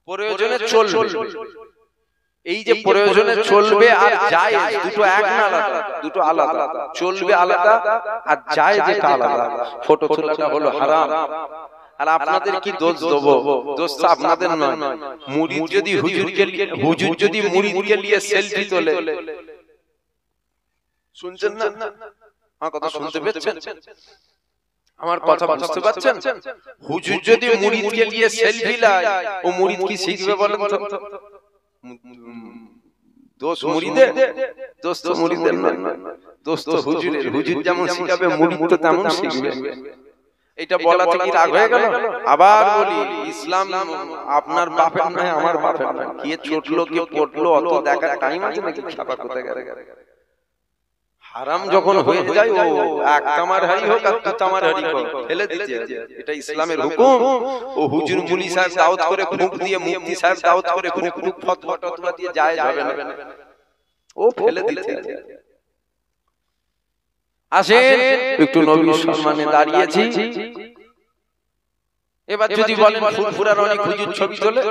Speaker 1: প্রয়োজনে চলবে, এই যে প্রয়োজনে চলবে আর জায়েজ দুটো এক না আলাদা? দুটো আলাদা। চলবে আলাদা আর জায়েজ এটা আলাদা। ফটো তোলাটা হলো হারাম। আর আপনাদের কি দোষ দেব? দোষ তো আপনাদের নয়। মুরিদ যদি হুজুর যদি মুরিদকে নিয়ে সেলফি তোলে, শুনছেন না? আমার কথা শুনতে পেয়েছেন? আমার কথা বুঝতে পারছেন? হুজুর যদি মুরিদকে নিয়ে সেলফি লায়, ও মুরিদ কি শিখবে বলেন তো? দোষ মুরিদের? দোষ তো মুরিদের নয়, দোষ তো হুজুরের। হুজুর যেমন শিখাবে মুরিদ তো তেমন শিখবে। এটা বলাতে কি রাগ হয়ে গেল? আবার বলি, ইসলাম আপনার বাপের নয়, আমার বাপের নয়। কে চটলো কে পটলো অত দেখার টাইম আছে নাকি? খাপা কোথায় গেলে হারাম যখন হয়ে যায়, ও এক কামার হাড়ি হোক আর দু কামার হাড়ি হোক, ফেলে দিতে। এটা ইসলামের হুকুম। ও হুজুর মুলি সাহেব দাওয়াত করে ফুঁক দিয়ে, মুফতি সাহেব দাওয়াত করে ফুঁক ফতোয়া টতোয়া দিয়ে যায় যাবে না, ও ফেলে দিতে। আসেন একটু নবীর সম্মানে দাঁড়িয়েছি। এবার যদি বলেন ফুরফুরার অনেক হুজুর ছবি তোলে,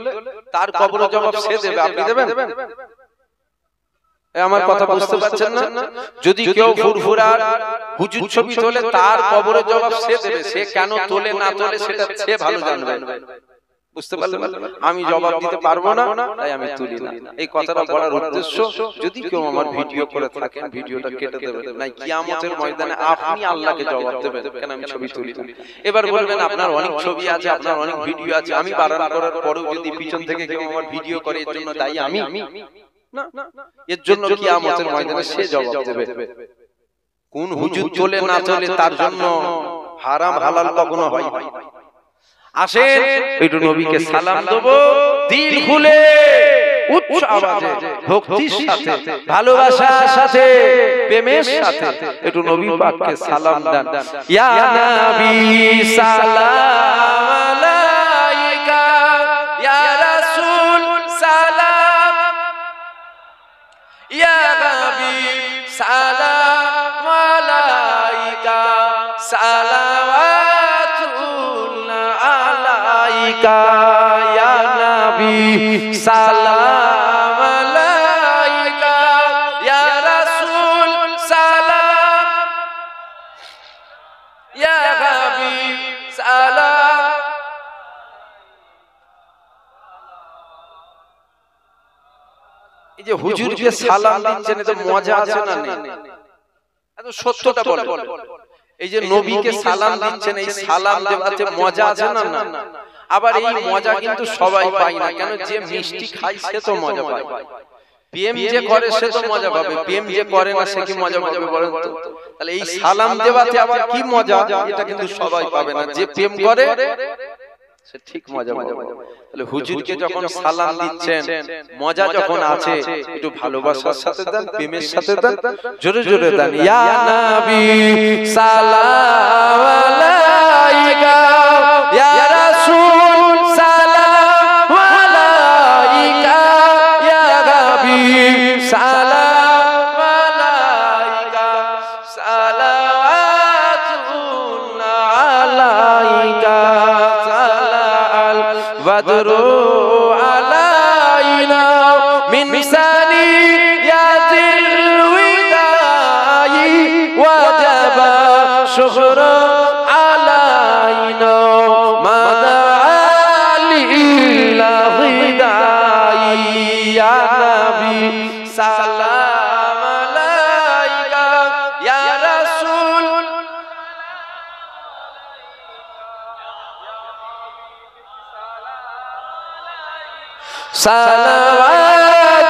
Speaker 1: তার কবর জবাব সে দেবে, আপনি দেবেন? আমার কথা বুঝতে পারছেন না? যদি কেউ ফুরফুরার হুজুর ছবি তোলে, তার কবরের জবাব সে দেবে। সে কেন তোলে না তোলে সেটা সে ভালো জানবে। বুঝতে পারলেন? আমি জবাব দিতে পারবো না, তাই আমি তুলি না। এই কথাটা বলার উদ্দেশ্য, যদি কেউ আমার ভিডিও করে থাকেন, ভিডিওটা কেটে দেবেন। নাই কিয়ামতের ময়দানে আপনি আল্লাহকে জবাব দেবেন, কেন আমি ছবি তুলি না। এবার বলবেন আপনার অনেক ছবি আছে, আপনার অনেক ভিডিও আছে, আমি বারণ করার পরেও যদি পিছন থেকে কেউ আমার ভিডিও করে, এর জন্য দায়ী আমি না। এর জন্য কিয়ামতের ময়দানে সে জবাব দেবে। কোন হুজুর তোলে না তোলে তার জন্য হারাম হালাল কখনো হয় না। আসেন একটু নবীকে সালাম দেব, দিল খুলে উচ্চ আওয়াজে, ভক্তির সাথে, ভালোবাসার সাথে, প্রেমের সাথে একটু নবী পাককে সালাম দেন। ইয়া নবী সালাম আলাইকা, ইয়া রাসূল সালাম, ইয়া হাবিব সালাম আলাইকা, সালাওয়াতুল্লাহ আলাইকা, ইয়া নবী সালাম আলাইকা, ইয়া রাসূল সালাম, ইয়া হাবিব সালাম। এই যে হুজুরকে সালাম দিচ্ছেন, এতে মজা আছে না নেই? এত সত্যটা বলেন। এই যে নবীকে সালাম দিচ্ছেন, এই সালাম দেওয়াতে মজা আছে না না? আবার এই মজা কিন্তু সবাই পায় না। কেন? যে মিষ্টি খায় সে তো মজা পায়, প্রেম যে করে সে তো মজা পাবে, প্রেম যে করে না সে কি মজা পাবে বলেন তো? তাহলে এই সালাম দেওয়াতে আবার কি মজা, এটা কিন্তু সবাই পাবে না। যে প্রেম করে সে ঠিক মজা পাবে। তাহলে হুজুরকে যখন সালাম দিচ্ছেন, মজা যখন আছে, একটু ভালোবাসার সাথে দেন, প্রেমের সাথে দেন, জোরে জোরে দেন। ইয়া নবী সালাম আলাইকা, ইয়া রাসূল সালাম আলাইকা, ইয়া হাবিব সালাম আলাইকা, সালাওয়াতুল্লাহ আলাইকা, বদরু আলাইনা মিন সানিয়াতিল উদাই, ওয়াজাবা শুকরু আলাইনা মাদা লিল্লাহ হিদাই, ইয়া নবী সালাম আলাইকা, ইয়া রাসূল সালাওয়াতুল্লাহ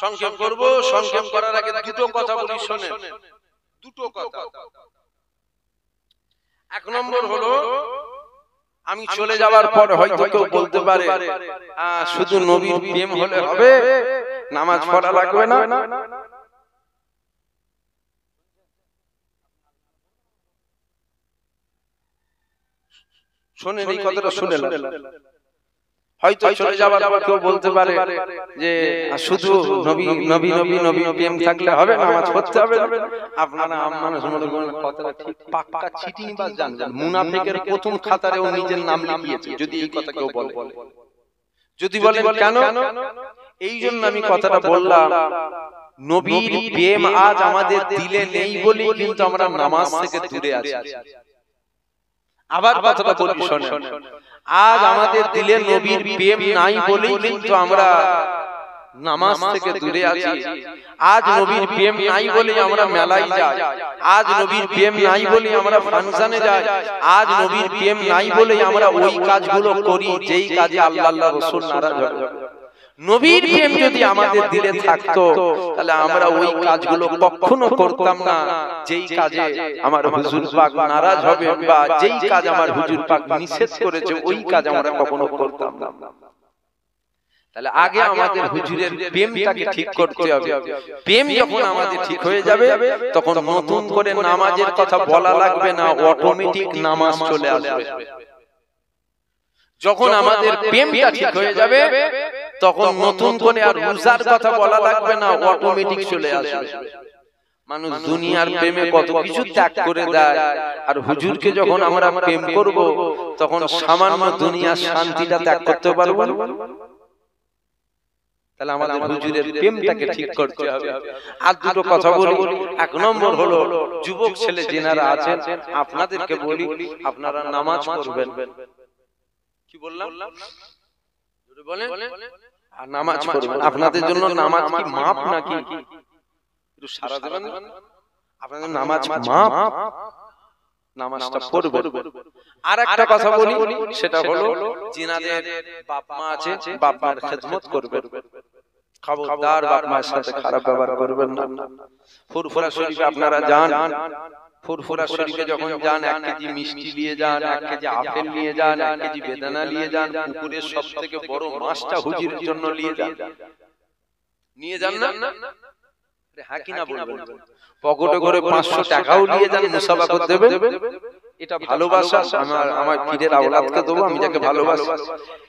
Speaker 1: সংক্ষেপ করব। সংক্ষেপ করার আগে দুটো কথা বলি, শোনেন। দুটো কথা। এক নম্বর হলো, আমি চলে যাওয়ার পর হয়তো কেউ বলতে পারে শুধু নবীর প্রেম হলে হবে, নামাজ পড়া লাগবে না। শোনেন এই কথাটা, শুনে হয়তো চলে যাওয়ার পর কেউ বলতে পারে যে শুধু নবী নবী নবী নবী প্রেম থাকলে হবে, নামাজ পড়তে হবে না। আপনারা মানুষ মনে করেন কথাটা ঠিক, পাক্কা চিটিংবাজ জানেন। মুনাফিকের প্রথম খাতারে ও নিজের নাম লিখিয়েছে যদি এই কথা কেউ বলে। যদি বলেন কেন, এই জন্য আমি কথাটা বললাম, নবীর প্রেম আজ আমাদের দিলে নেই বলি কিন্তু আমরা নামাজ থেকে দূরে আছি। আবার কথাটা বলি শোনেন, আজ আমাদের দিলে নবীর প্রেম নাই বলেই কিন্তু আমরা নামাজ থেকে দূরে আছি। আজ নবীর প্রেম নাই বলে আমরা মেলায় যাই, আজ নবীর প্রেম নাই বলে আমরা ফাংশনে যাই, আজ নবীর প্রেম নাই বলে আমরা ওই কাজগুলো করি যেই কাজে আল্লাহ রাসূল নারাজ হবে। নবীর প্রেম যদি আমাদের দিলে থাকতো তাহলে আমরা ওই কাজগুলো কখনো করতাম না যেই কাজে আমার হুজুর পাক নারাজ হবে, বা যেই কাজ আমার হুজুর পাক নিষেধ করেছে ওই কাজ আমরা কখনো করতাম না। তাহলে আগে আমাদের হুজুরের প্রেমটাকে ঠিক করতে হবে। প্রেম যখন আমাদের ঠিক হয়ে যাবে তখন নতুন করে নামাজের কথা বলা লাগবে না, অটোমেটিক নামাজ চলে আসবে। যখন আমাদের প্রেমটা ঠিক হয়ে যাবে তখন নতুন করে আর রোজার কথা বলা লাগবে না, অটোমেটিক চলে আসবে। মানুষ দুনিয়ার প্রেমে কত কিছু ত্যাগ করে দেয়, আর হুজুরকে যখন আমরা প্রেম করব তখন সামান্য দুনিয়ার শান্তিটা ত্যাগ করতে পারবো। তাহলে আমাদের হুজুরের প্রেমটাকে ঠিক করতে হবে। আর দুটো কথা বলি। এক নম্বর হলো, যুবক ছেলে যারা আছেন আপনাদেরকে বলি, আপনারা নামাজ পড়বেন। কি বললাম? বলেন, আর নামাজ পড়বেন। আপনাদের জন্য নামাজ কি মাপ নাকি? একটু সারা দেবেন। আপনাদের নামাজ মাপ, নামাজটা পড়বেন। আর একটা কথা বলি, সেটা হলো যিনাদের বাপ মা আছে বাপ মার খেদমত করবেন। খবরদার বাপ মার সাথে খারাপ ব্যবহার করবেন না। ফুরফুরা শরীফে আপনারা যান, ফুরফুরা শরীফে যখন যান 1 কেজি মিষ্টি নিয়ে যান, 1 কেজি আপেল নিয়ে যান, 1 কেজি বেদানা নিয়ে যান, পুকুরের সবথেকে বড় মাছটা হুজুরের জন্য নিয়ে যান। নিয়ে যান না? হ্যাঁ কিনা বলবেন? পকেটে করে 500 টাকাও নিয়ে যান, মুসাফা করে দেবেন। এটা ভালোবাসা। আমার পীরের আওলাদকে দেবো, আমি যাকে ভালোবাসি,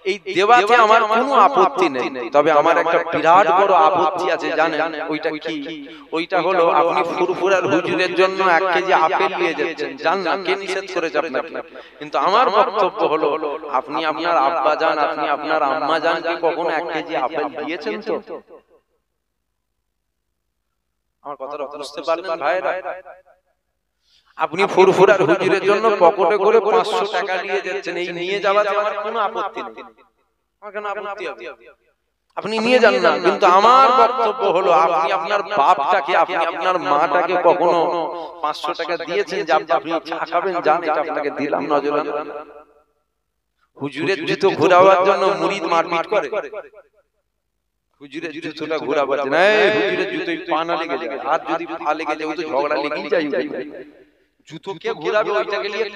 Speaker 1: এই দেওয়াতে আমার কোনো আপত্তি নেই। তবে আমার একটা বিরাট বড় আপত্তি আছে, জানেন ওইটা কি? ওইটা হলো আপনি ফুরফুরার হুজুরের জন্য 1 কেজি আপেল নিয়ে যাচ্ছেন, জান না কে নিষেধ করেছে আপনাকে? কিন্তু আমার বক্তব্য হলো, আপনি আপনার আব্বা জান, আপনি আপনার আম্মা জানকে কখনো 1 কেজি আপেল দিয়েছেন তো? আমার কথাটা বুঝতে পারলেন ভাইরা? আপনি ফুরফুরার হুজুরের জন্য পকেটে করে 500 টাকা নিয়ে যাচ্ছেন, এই নিয়ে যাওয়াতে আমার কোনো আপত্তি নেই। আমার কেন আপত্তি হবে? আপনি নিয়ে যান না। কিন্তু আমার বক্তব্য হলো, আপনি আপনার বাপটাকে, আপনি আপনার মাটাকে কখনো 500 টাকা দিয়েছেন যে আপনি চা খাবেন, জান এটা আপনাকে দিলাম, নজর রাখবেন। হুজুরের জুতো ঘোরাবার জন্য মুরিদ মারপিট করে। হুজুরের জুতোটা ঘোরাবার জন্য, এই হুজুরের জুতোয় পা না লেগে যায়, আর যদি পা লেগে যায় ও তো ঝগড়া লেগেই যায়। জুতো কে ঘোরাবে ওইটাকে নিয়ে?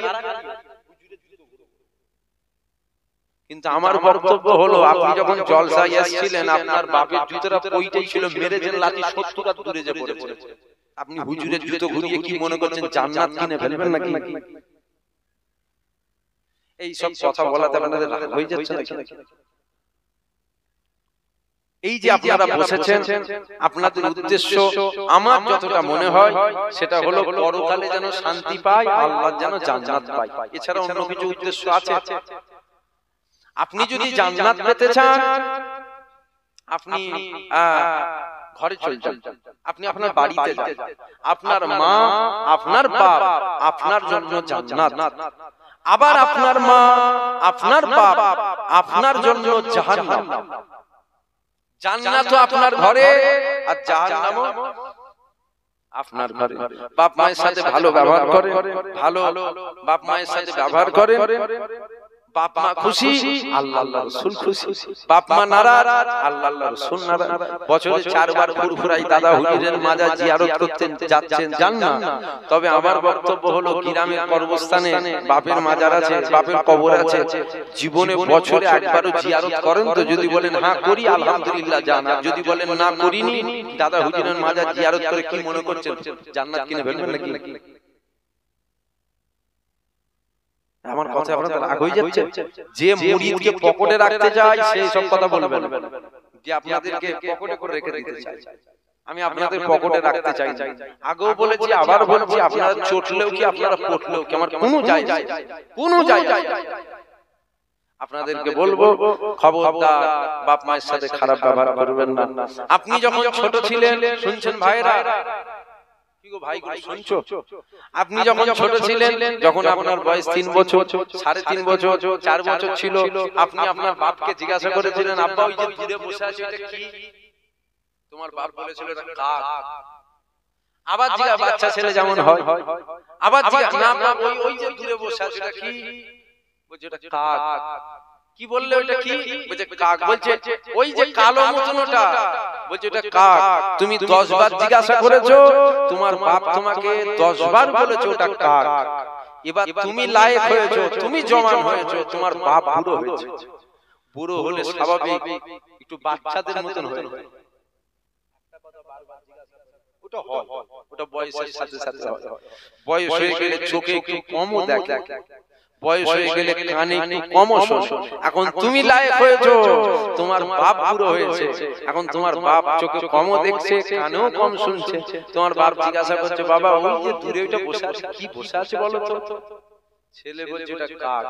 Speaker 1: কিন্তু আমার বক্তব্য হলো, আপনি যখন জলসায় এসেছিলেন আপনার বাপের জুতোটা ওইটাই ছিল, মেরেছেন লাঠি 70 হাত দূরে যে পড়েছে। আপনি হুজুরের জুতো ঘুরিয়ে কি মনে করছেন জান্নাত কিনে ফেলবেন নাকি? এই সব কথা বলাতে আপনাদের হয়ে যাচ্ছে নাকি? এই যে আপনারা বসেছেন, আপনাদের উদ্দেশ্য আমার যতটা মনে হয় সেটা হলো পরকালে যেন শান্তি পাই, আল্লাহ যেন জান্নাত পাই। এছাড়া অন্য কিছু উদ্দেশ্য আছে? আপনি যদি জান্নাত পেতে চান, আপনি ঘরে চলে যান, আপনি আপনার বাড়িতে যান, আপনার মা আপনার বাপ আপনার জন্য জান্নাত, আবার আপনার মা আপনার বাপ আপনার জন্য জাহান্নাম। জান্নাত আপনার ঘরে আর জাহান্নাম আপনার ঘরে। বাপ মায়ের সাথে ভালো ব্যবহার করেন, ভালো বাপ মায়ের সাথে ব্যবহার করেন, বাপ মা খুশি, আল্লাহ আল্লাহ রাসূল খুশি। বাপ মা নারাজ, আল্লাহ আল্লাহ রাসূল নারাজ। বছরে 4 বার ফুরফুরাই দাদা হুজুরের মাজার জিয়ারত করতে যাচ্ছেন, যান না। তবে আমার বক্তব্য হলো গ্রামের কবরস্থানে বাপের মাজার আছে, বাপের কবর আছে, জীবনে বছরে একবারও জিয়ারত করেন তো? যদি বলেন হ্যাঁ করি, আলহামদুলিল্লাহ যান। আর যদি বলেন না করিনি, দাদা হুজুরের মাজার জিয়ারত করে কি মনে করছেন জান্নাত কিনে ফেলবেন নাকি? আমার কথা আপনাদের রাগ হয়ে যাচ্ছে? যে মুরিদকে পকেটে রাখতে যায় সেই সব কথা বলবেন, যে আপনাদেরকে পকেটে করে রেখে দিতে চাই। আমি আপনাদের পকেটে রাখতে চাই। আগেও বলেছি, আবার বলছি, আপনারা চটলেও কি আপনারা পটলেও কি আমার কোনো যায় যায়। আপনাদেরকে বলবো, খবরদার বাপ মায়ের সাথে খারাপ ব্যবহার করবেন না। আপনি যখন ছোট ছিলেন, শুনছেন ভাইরা, আপনি যখন ছোট ছিলেন, যখন আপনার বয়স 3 বছর, 3.5 বছর, 4 বছর ছিল, আপনি আপনার বাপকে জিজ্ঞাসা করেছিলেন, আব্বা ওই যে দূরে বসে আছে এটা কি? তোমার বাপ বলেছিল এটা কাক। আবার জিজ্ঞাসা, বাচ্চা ছেলে যেমন হয়, আবার জিজ্ঞাসা, না না ওই যে দূরে বসে আছে এটা কি? বলছে এটা কাক। কি বললে ওটা কি? বলছে কাক। বলছে ওই যে কালো মতনটা, বলছে এটা কাক। তুমি 10 বার জিজ্ঞাসা করেছো, তোমার বাপ তোমাকে 10 বার বলেছো ওটা কাক। এবার তুমি লায়েক হয়েছো, তুমি জওয়ান হয়েছো, তোমার বাপ বুড়ো হয়েছে। বুড়ো হলে স্বাভাবিক একটু বাচ্চাদের মতন হয়ে যায়। ওটা হয়, ওটা বয়সের সাথে সাথে হয়। বয়স হয়ে গেলে চোখে একটু কমও দেখে, বয়স হয়ে গেলে কানে একটু কমও শোনে। এখন তুমি লায়েক হয়েছো, তোমার বাপ বুড়ো হয়েছে, এখন তোমার বাপ চোখে কমও দেখছে, কানেও কম শুনছে। তোমার বাপ জিজ্ঞাসা করছে, বাবা ওই যে দূরে ওইটা বসে আছে, কি বসে আছে বলো তো? ছেলে বলছে ওটা কাক।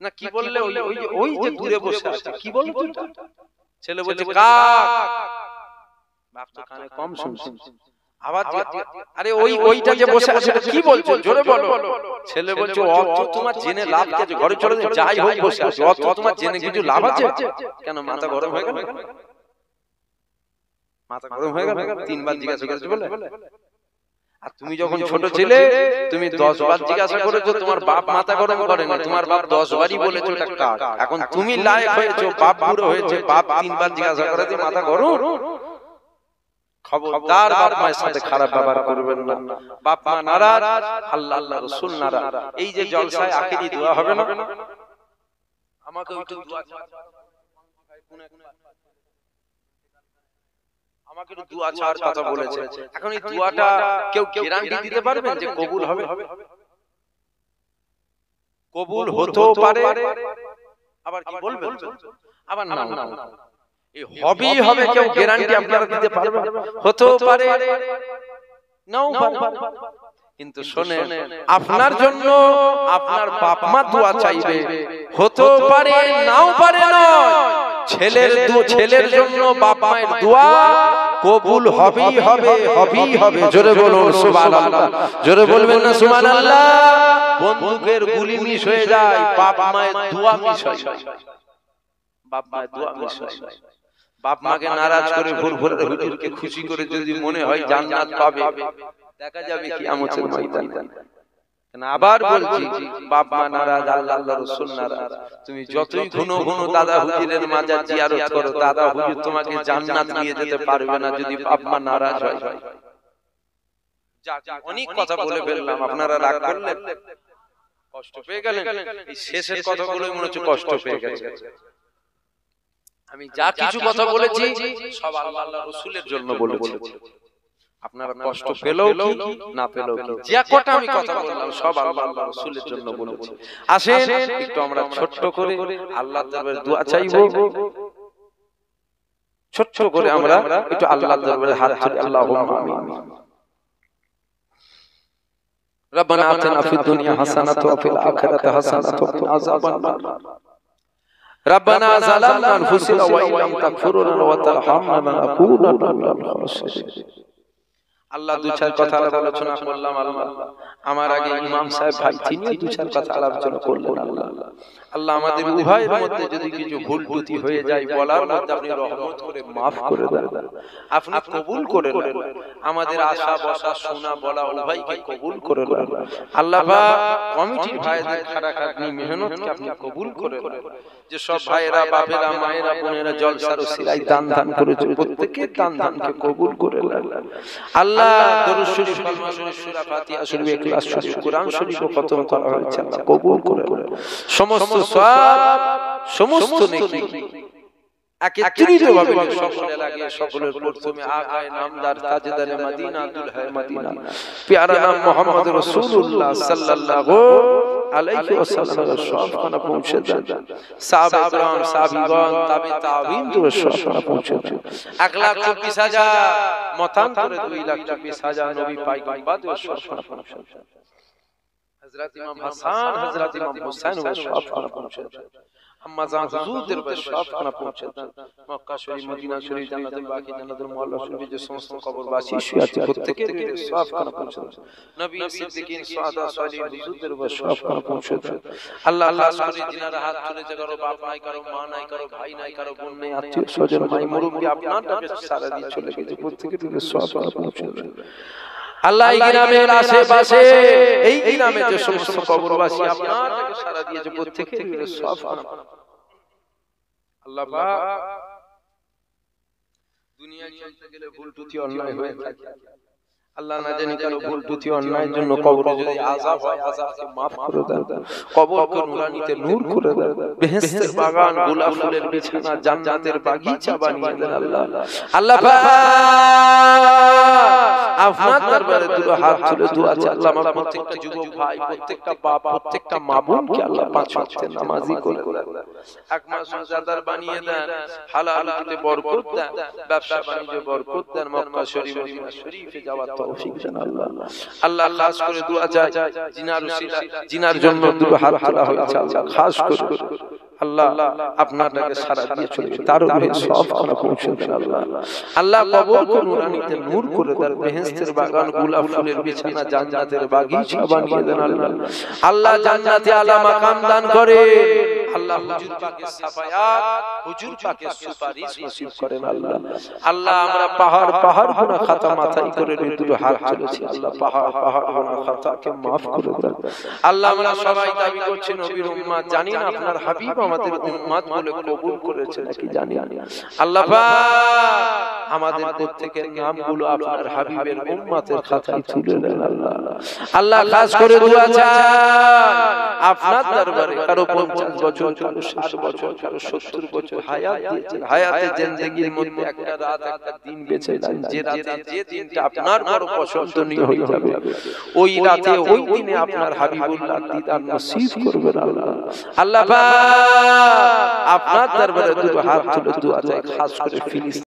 Speaker 1: না কি বললে? ওই যে দূরে বসে আছে, কি বলো তো? ছেলে বলছে কাক। বাপ তো কানে কম শুনছে। আবার আরে ওইটা যে বসে আছে সেটা কি বলছো? জোরে বলো। ছেলে বলছে অত তোমার জেনে লাভ কি আছে? ঘরে চলে যাই হোক বসে আছে, অত তোমার জেনে কিছু লাভ আছে? কেন মাথা গরম হয়ে গেল? মাথা গরম হয়ে গেল? 3 বার জিজ্ঞাসা করেছো বলে? আর তুমি যখন ছোট ছিলে, তুমি 10 বার জিজ্ঞাসা করেছো, তোমার বাপ মাথা গরম করেনি, তোমার বাপ 10 বারই বলেছো এটা কাক। এখন তুমি লায়েক হয়েছো, বাপ বুড়ো হয়েছে, বাপ 3 বার জিজ্ঞাসা করেছে, মাথা গরম। খবরদার বাপ মায়ের সাথে খারাপ ব্যবহার করবেন না। বাপ মা নারাজ, আল্লাহ আল্লাহ রাসূল নারাজ। এই যে জলসায় আখিরি দোয়া হবে না, আমাকে একটু দোয়া, আমাকে একটু দোয়া চাওয়ার কথা বলেছে। এখন এই দোয়াটা কেউ গ্যারান্টি দিতে পারবেন যে কবুল হবে? কবুল হতেও পারে, আবার কি বলবেন, আবার না হবেই হবে, কেউ গ্যারান্টি আপনারা দিতে পারবেন? হতেও পারে, নাও পারে। কিন্তু শুনেন, আপনার জন্য আপনার বাপ মা দোয়া চাইবে, হতেও পারে নাও পারে নয়। ছেলের জন্য বাপ মায়ের দোয়া কবুল হবেই হবে, হবেই হবে। জোরে বলুন সুবহানাল্লাহ। জোরে বলবেন না সুবহানাল্লাহ? বন্দুকের গুলি মিস হয়ে যায়, বাপ মায়ের দোয়া মিস হয়। বাপ মায়ের দোয়া মিস হয়। বাপ মাকে নারাজ করে ফুরফুরে হুজুরকে খুশি করে যদি মনে হয় জান্নাত পাবে, দেখা যাবে কিয়ামতের ময়দানে। আবার বলছি, বাপ মা নারাজ, আল্লাহ আল্লাহ রাসূল নারাজ, তুমি যতই ঘন ঘন দাদা হুজুরের মাজার জিয়ারত করো, দাদা হুজুর তোমাকে জান্নাত নিয়ে যেতে পারবে না যদি বাপ মা নারাজ হয়। অনেক কথা বলে ফেললাম, আপনারা রাগ করলেন, কষ্ট পেয়ে গেলেন। এই শেষের কথাগুলোই মনে হচ্ছে কষ্ট পেয়ে গেছে। আমি যা কিছু কথা বলেছি সব আল্লাহ আল্লাহ রাসূলের জন্য বলেছি। আপনারা কষ্ট পেলেও কি না পেলেও কি, যে কথা আমি কথা বললাম সব আল্লাহ আল্লাহ রাসূলের জন্য বলেছি। আসেন একটু আমরা ছোট্ট করে আল্লাহর দরবারে দোয়া চাইবো। ছোট্ট করে আমরা একটু আল্লাহর দরবারে হাত তুলি। আল্লাহুম্মা আমিন। রব্বানা আতিনা ফিদ দুনিয়া হাসানাতাও ওয়া ফিল আখিরাতি হাসানাতাও ওয়া কিনা আযাবান্নার। ربنا ظلمنا أنفسنا وإن لم تغفر لنا وترحمنا لنكونن من الخاسرين। আল্লাহ দু চার কথা আলোচনা করলাম, আল্লাহ আমার আগে ইমাম সাহেব ভাই তিনি দু চার কথা আলোচনা করলেন, আল্লাহ আল্লাহ আমাদের উভয়ের মধ্যে যদি কিছু ভুল ত্রুটি হয়ে যায় বলার মধ্যে আপনি রহমত করে maaf করে দেন, আপনি কবুল করে নেন, আমাদের আশা বসা শোনা বলা উভয়কে কবুল করে নেন আল্লাহ পাক। কমিটির ভাইদের খাটাখাটনি মেহনতকে আপনি কবুল করে নেন, যে সব ভাইরা বাপেরা মায়েরা বোনেরা জলসার ওসিলায় দান দান করেছে প্রত্যেকের দান দানকে কবুল করে নেন আল্লাহ। দরুদ শরীফ, কালমা শরীফ, সূরা ফাতিহা শরীফ, ইখলাস শরীফ, কোরআন শরীফ খতম করা হয়েছে, আল্লাহ কবুল করে নেন। সমস্ত সওয়াব সমস্ত নেকি একত্রিতভাবে সকলে লাগিয়ে সকলের প্রথমে আগায় নামদার তাজদারে মদিনা দুলহায়ে মদিনা প্যারা নাম মুহাম্মদ রাসূলুল্লাহ সাল্লাল্লাহু আলাইহি ওয়াসাল্লামের সবখানে পৌঁছে দেন। সাহাবা ইকরাম, সাহাবীগণ, তাবে তাবিঈন তো সবখানে পৌঁছে দেন। 1,24,000 মতান্তরে 2,24,000 নবী পয়গম্বর সবখানে পৌঁছে দেন। হযরত ইমাম হাসান, হযরত ইমাম হুসাইন সবখানে পৌঁছে দেন। আম্মা জান হুজুরদের সবখানে পৌঁছে দেন। মক্কা শরীফ, মদিনা শরীফ, জান্নাতুল বাকি, জান্নাতুল মুআল্লা শরীফ যে সমস্ত কবরবাসী শুয়ে আছে প্রত্যেকের সবখানে পৌঁছে দেন। নবী সিদ্দিকীন, সুহাদা, সালিহিন হুজুরদের সবখানে পৌঁছে দেন। আল্লাহ আল্লাহ করে জিনারা হাত তুলে যে কারো বাপ নাই, কারো মা নাই, কারো ভাই নাই, কারো বোন নাই, আত্মীয় স্বজন ভাই মুরব্বি আপনার ডাকে সারা দিয়ে চলে গেছে প্রত্যেকের সবখানে পৌঁছে দেন আল্লাহ। এই গ্রামের আশেপাশে এই গ্রামে যে সমস্ত কবরবাসী আপনার ডাকে সারা দিয়েছে প্রত্যেকের সবখানে আল্লাহ পাক। দুনিয়ায় চলতে গেলে ভুল ত্রুটি অন্যায় হয়ে থাকে, আল্লাহ না জানি কারো ভুল ত্রুটি অন্যায়ের জন্য কবরে যদি আযাব হয় আযাবকে maaf করে দেন, কবরকে নুরানিতে নূর করে দেন, বেহেশতের বাগান, গোলাপ ফুলের বিছানা, জান্নাতের বাগিচা বানিয়ে দেন আল্লাহ। আল্লাহ পাক আপনার দরবারে দুটো হাত তুলে দোয়া চাই, আল্লাহ আমার প্রত্যেকটা যুবক ভাই, প্রত্যেকটা বাপ, প্রত্যেকটা মা বোনকে আল্লাহ পাঁচ ওয়াক্তের নামাজি করে দেন, এক মাস রোজাদার বানিয়ে দেন, হালাল রুজিতে বরকত দেন, ব্যবসা বাণিজ্যে বরকত দেন, মক্কা শরীফ, মদিনা শরীফে যাওয়ার তৌফিক দেন আল্লাহ। আল্লাহ খাস করে দোয়া চাই, জিনার উসিলা, জিনার জন্য দুটো হাত তোলা হয়েছে আল্লাহ, খাস করে আল্লাহ আপনার ডাকে সারা দিয়ে চলে তার উপরে সবখানে পৌঁছে দেন আল্লাহ। আল্লাহ কবরকে নুরানিতে নূর করে দেন, বেহেশতের বাগান, গোলাপ ফুলের বিছানা, জান্নাতের বাগিচা বানিয়ে দেন আল্লাহ। আল্লাহ জান্নাতে আলা মাকাম দান করে আল্লাহ, হুজুর পাকের সাফায়াত, হুজুর পাকের সুপারিশ নসিব করেন আল্লাহ। আল্লাহ আমরা পাহাড় পাহাড় গুনাহ খাতা মাথায় করে দুটো হাত তুলেছি আল্লাহ, পাহাড় পাহাড় গুনাহ খাতাকে maaf করে দেন আল্লাহ। আমরা সবাই দাবি করছি নবীর উম্মত, জানি না আপনার হাবিব আমাদের উম্মত বলে কবুল করেছে নাকি জানি আল্লাহ পাক আমাদের প্রত্যেকের নামগুলো আপনার হাবিবের উম্মতের খাতায় তুলে দেন আল্লাহ। আল্লাহ খাস করে দোয়া চাই আপনার দরবারে, কারো 50 বছর, কারো 60 বছর, কারো 70 বছর হায়াত দিয়েছেন, হায়াতে জিন্দেগির মধ্যে একটা রাত একটা দিন বেঁচে দেন, যে রাতে যে দিনটা আপনার বড় পছন্দনীয় হয়ে যাবে ওই রাতে ওই দিনে আপনার হাবিবুল্লাহ দিদার নসিব করবেন আল্লাহ। আল্লাহ পাক আপনার দরবারে দুটো হাত তুলে দোয়া চাই, খাস করে ফিলিস্তিন